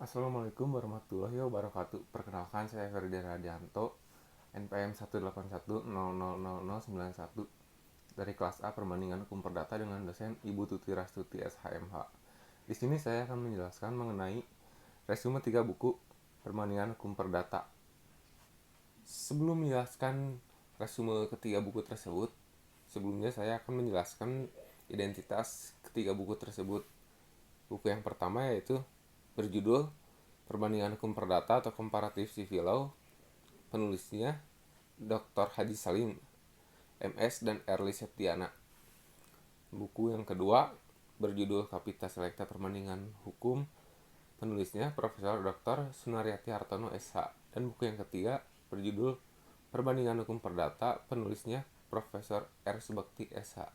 Assalamualaikum warahmatullahi wabarakatuh. Perkenalkan, saya Ferdi Radianto, NPM 181000091 dari kelas A Perbandingan Hukum Perdata dengan dosen Ibu Tuti Rastuti SHMH. Di sini saya akan menjelaskan mengenai resume 3 buku Perbandingan Hukum Perdata. Sebelum menjelaskan resume ketiga buku tersebut, sebelumnya saya akan menjelaskan identitas ketiga buku tersebut. Buku yang pertama yaitu berjudul Perbandingan Hukum Perdata atau Comparative Civil Law. Penulisnya Dr. Haji Salim, MS dan Erli Septiana. Buku yang kedua berjudul Kapita Selecta Perbandingan Hukum. Penulisnya Profesor Dr. Sunaryati Hartono SH. Dan buku yang ketiga berjudul Perbandingan Hukum Perdata. Penulisnya Profesor R. Subakti SH.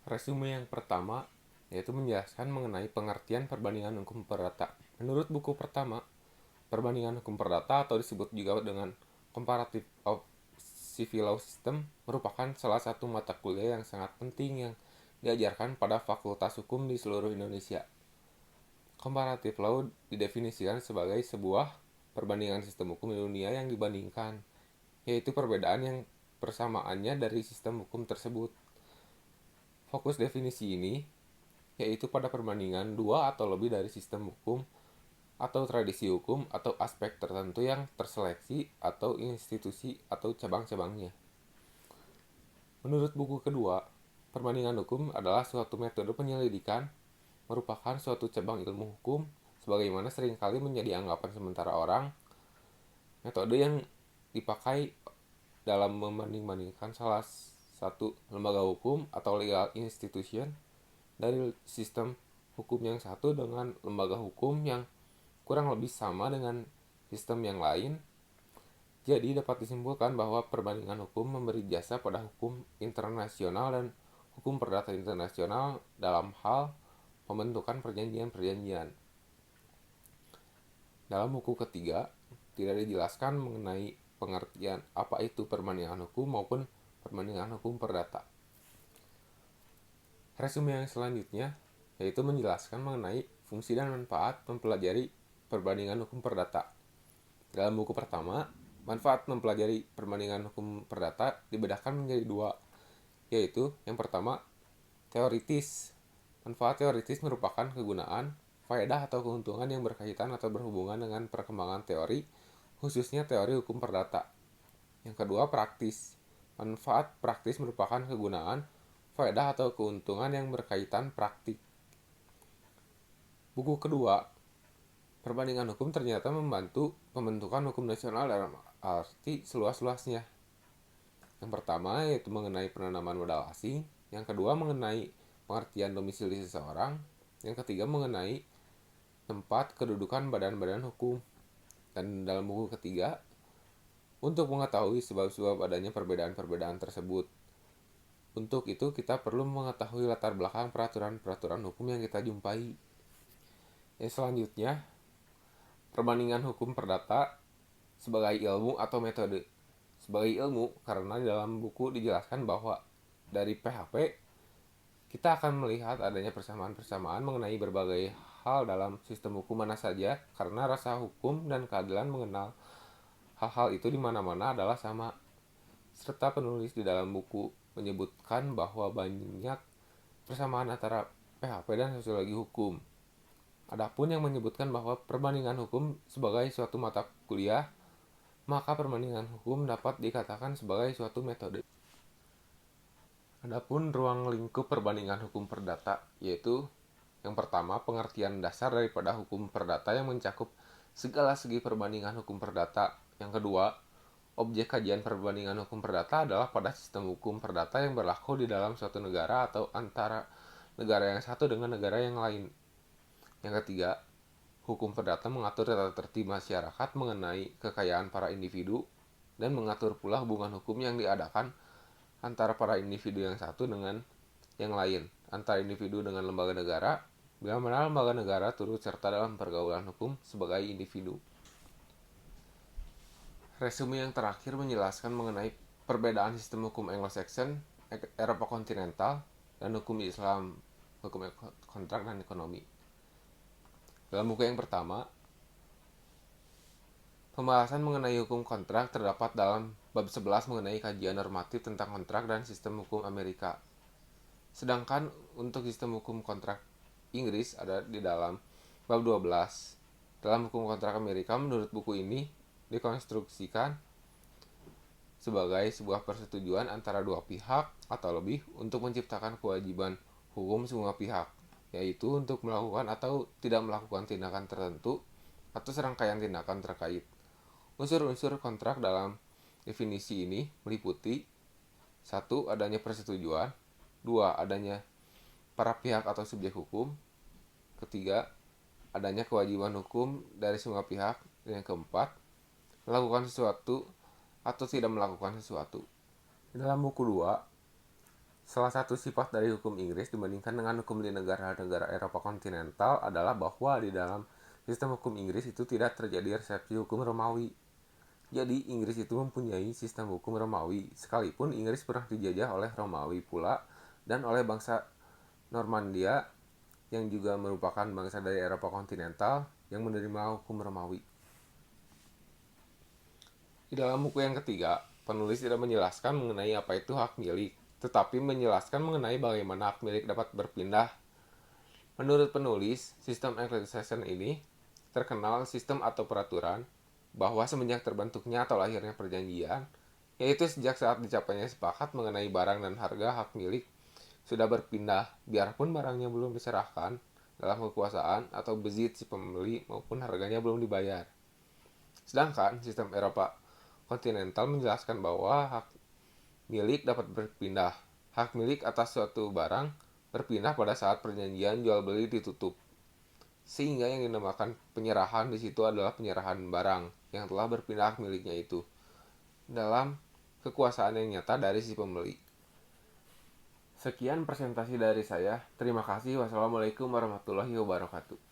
Resume yang pertama yaitu menjelaskan mengenai pengertian perbandingan hukum perdata. Menurut buku pertama, perbandingan hukum perdata atau disebut juga dengan Comparative of Civil Law System merupakan salah satu mata kuliah yang sangat penting yang diajarkan pada fakultas hukum di seluruh Indonesia. Comparative Law didefinisikan sebagai sebuah perbandingan sistem hukum di dunia yang dibandingkan, yaitu perbedaan yang persamaannya dari sistem hukum tersebut. Fokus definisi ini yaitu pada perbandingan dua atau lebih dari sistem hukum atau tradisi hukum atau aspek tertentu yang terseleksi atau institusi atau cabang-cabangnya. Menurut buku kedua, perbandingan hukum adalah suatu metode penyelidikan, merupakan suatu cabang ilmu hukum sebagaimana seringkali menjadi anggapan sementara orang. Metode yang dipakai dalam membanding-bandingkan salah satu lembaga hukum atau legal institution dari sistem hukum yang satu dengan lembaga hukum yang kurang lebih sama dengan sistem yang lain. Jadi dapat disimpulkan bahwa perbandingan hukum memberi jasa pada hukum internasional dan hukum perdata internasional dalam hal pembentukan perjanjian-perjanjian. Dalam buku ketiga, tidak dijelaskan mengenai pengertian apa itu perbandingan hukum maupun perbandingan hukum perdata. Resume yang selanjutnya yaitu menjelaskan mengenai fungsi dan manfaat mempelajari perbandingan hukum perdata. Dalam buku pertama, manfaat mempelajari perbandingan hukum perdata dibedakan menjadi dua, yaitu yang pertama, teoritis. Manfaat teoritis merupakan kegunaan, faedah atau keuntungan yang berkaitan atau berhubungan dengan perkembangan teori, khususnya teori hukum perdata. Yang kedua, praktis. Manfaat praktis merupakan kegunaan, faedah atau keuntungan yang berkaitan praktik. Buku kedua, perbandingan hukum ternyata membantu pembentukan hukum nasional dalam arti seluas-luasnya. Yang pertama yaitu mengenai penanaman modal asing, yang kedua mengenai pengertian domisili seseorang, yang ketiga mengenai tempat kedudukan badan-badan hukum. Dan dalam buku ketiga, untuk mengetahui sebab-sebab adanya perbedaan-perbedaan tersebut. Untuk itu kita perlu mengetahui latar belakang peraturan-peraturan hukum yang kita jumpai. Selanjutnya, perbandingan hukum perdata sebagai ilmu atau metode. Sebagai ilmu karena di dalam buku dijelaskan bahwa dari PHP kita akan melihat adanya persamaan-persamaan mengenai berbagai hal dalam sistem hukum mana saja karena rasa hukum dan keadilan mengenal hal-hal itu di mana-mana adalah sama. Serta penulis di dalam buku menyebutkan bahwa banyak persamaan antara PHP dan sosiologi hukum. Adapun yang menyebutkan bahwa perbandingan hukum sebagai suatu mata kuliah, maka perbandingan hukum dapat dikatakan sebagai suatu metode. Adapun ruang lingkup perbandingan hukum perdata yaitu yang pertama, pengertian dasar daripada hukum perdata yang mencakup segala segi perbandingan hukum perdata. Yang kedua, objek kajian perbandingan hukum perdata adalah pada sistem hukum perdata yang berlaku di dalam suatu negara atau antara negara yang satu dengan negara yang lain. Yang ketiga, hukum perdata mengatur tata tertib masyarakat mengenai kekayaan para individu dan mengatur pula hubungan hukum yang diadakan antara para individu yang satu dengan yang lain, antara individu dengan lembaga negara, bila mana lembaga negara turut serta dalam pergaulan hukum sebagai individu. Resume yang terakhir menjelaskan mengenai perbedaan sistem hukum Anglo-Saxon, Eropa kontinental, dan hukum Islam, hukum kontrak dan ekonomi. Dalam buku yang pertama, pembahasan mengenai hukum kontrak terdapat dalam bab 11 mengenai kajian normatif tentang kontrak dan sistem hukum Amerika. Sedangkan untuk sistem hukum kontrak Inggris ada di dalam bab 12. Dalam hukum kontrak Amerika, menurut buku ini dikonstruksikan sebagai sebuah persetujuan antara dua pihak atau lebih untuk menciptakan kewajiban hukum semua pihak, yaitu untuk melakukan atau tidak melakukan tindakan tertentu atau serangkaian tindakan terkait. Unsur-unsur kontrak dalam definisi ini meliputi: 1. Adanya persetujuan. 2. Adanya para pihak atau subjek hukum. Ketiga, adanya kewajiban hukum dari semua pihak. Dan yang keempat, melakukan sesuatu atau tidak melakukan sesuatu. Dalam buku 2, salah satu sifat dari hukum Inggris dibandingkan dengan hukum di negara-negara Eropa kontinental adalah bahwa di dalam sistem hukum Inggris itu tidak terjadi resepsi hukum Romawi. Jadi Inggris itu mempunyai sistem hukum Romawi, sekalipun Inggris pernah dijajah oleh Romawi pula dan oleh bangsa Normandia yang juga merupakan bangsa dari Eropa kontinental yang menerima hukum Romawi. Di dalam buku yang ketiga, penulis tidak menjelaskan mengenai apa itu hak milik, tetapi menjelaskan mengenai bagaimana hak milik dapat berpindah. Menurut penulis, sistem ecclesiastic ini terkenal sistem atau peraturan bahwa semenjak terbentuknya atau lahirnya perjanjian, yaitu sejak saat dicapainya sepakat mengenai barang dan harga, hak milik sudah berpindah biarpun barangnya belum diserahkan dalam kekuasaan atau bezit si pembeli maupun harganya belum dibayar. Sedangkan sistem Eropa kontinental menjelaskan bahwa hak milik dapat berpindah. Hak milik atas suatu barang berpindah pada saat perjanjian jual beli ditutup. Sehingga yang dinamakan penyerahan di situ adalah penyerahan barang yang telah berpindah hak miliknya itu dalam kekuasaan yang nyata dari si pembeli. Sekian presentasi dari saya. Terima kasih. Wassalamualaikum warahmatullahi wabarakatuh.